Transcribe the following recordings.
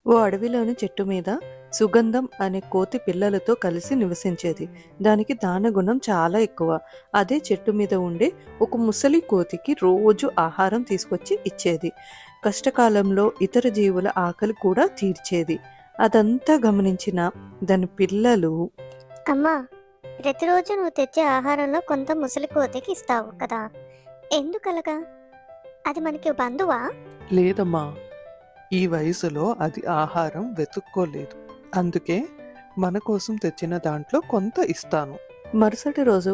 ఓ అడవిలోని చెట్టు మీద సుగంధం అనే కోతి పిల్లలతో కలిసి నివసించేది. దానికి దానగుణం చాలా ఎక్కువ. అదే చెట్టు మీద ఉండే ఒక ముసలి కోతికి రోజు ఆహారం తీసుకొచ్చి ఇచ్చేది. కష్టకాలంలో ఇతర జీవుల ఆకలి కూడా తీర్చేది. అదంతా గమనించిన దాని పిల్లలు, అమ్మా, ప్రతిరోజు నువ్వు తెచ్చే ఆహారంలో కొంత ముసలి కోతికి ఇస్తావు కదా, ఎందుకలగా? అది మనకి బంధువా? లేదమ్మా, ఈ వయసులో అది ఆహారం వెతుక్కోలేదు. అందుకే మన కోసం తెచ్చిన దాంట్లో కొంత ఇస్తాను. మరుసటి రోజు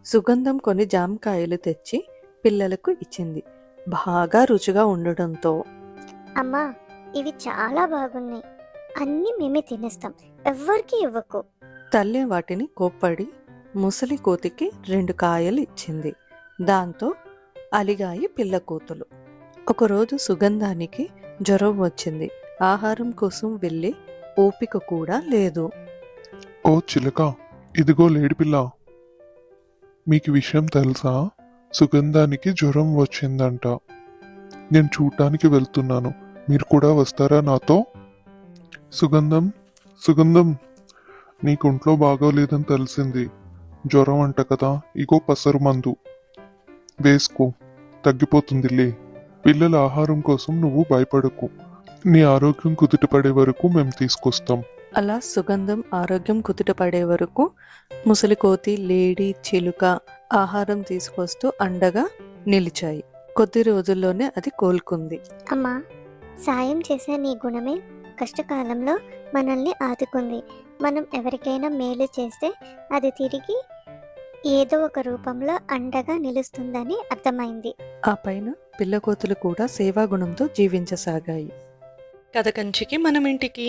సుగంధం కొన్ని జామకాయలు తెచ్చి పిల్లలకు ఇచ్చింది. బాగా రుచిగా ఉండడంతో, అమ్మా, ఇవి చాలా బాగున్నాయి, అన్నీ మేమే తినేస్తాం, ఎవ్వరికి ఇవ్వకు. తల్లి వాటిని కోప్పడి ముసలి కోతికి 2 కాయలు ఇచ్చింది. దాంతో అలిగాయి పిల్ల కోతులు. ఒకరోజు సుగంధానికి జ్వరం వచ్చింది. ఆహారం కోసం వెళ్ళే ఓపిక కూడా లేదు. ఓ చిలక, ఇదిగో లేడిపిల్ల, మీకు విషయం తెలుసా? సుగంధానికి జ్వరం వచ్చిందంట. నేను చూడటానికి వెళ్తున్నాను, మీరు కూడా వస్తారా నాతో? సుగంధం, సుగంధం, నీకు ఒంట్లో బాగోలేదని తెలిసింది. జ్వరం అంట కదా, ఇగో పసరు మందు వేసుకో, తగ్గిపోతుందిలే. పిల్లల ఆహారం కోసం నువ్వు భయపడకు, నీ ఆరోగ్యం కుదుటపడే వరకు మేము తీసుకొస్తాం. అలా సుగంధం ఆరోగ్యం కుదుటపడే వరకు ముసలి కోతి, లేడి, చిలుక ఆహారం తీసుకొస్తూ అండగా నిలిచాయి. కొద్ది రోజుల్లోనే అది కోలుకుంది. అమ్మా, సాయం చేసే నీ గుణమే కష్టకాలంలో మనల్ని ఆదుకుంది. మనం ఎవరికైనా మేలు చేస్తే అది తిరిగి ఏదో ఒక రూపంలో అండగా నిలుస్తుందని అర్థమైంది. ఆ పైన పిల్లకోతులు కూడా సేవాగుణంతో జీవించసాగాయి. కథ కంచికి మనం ఇంటికి.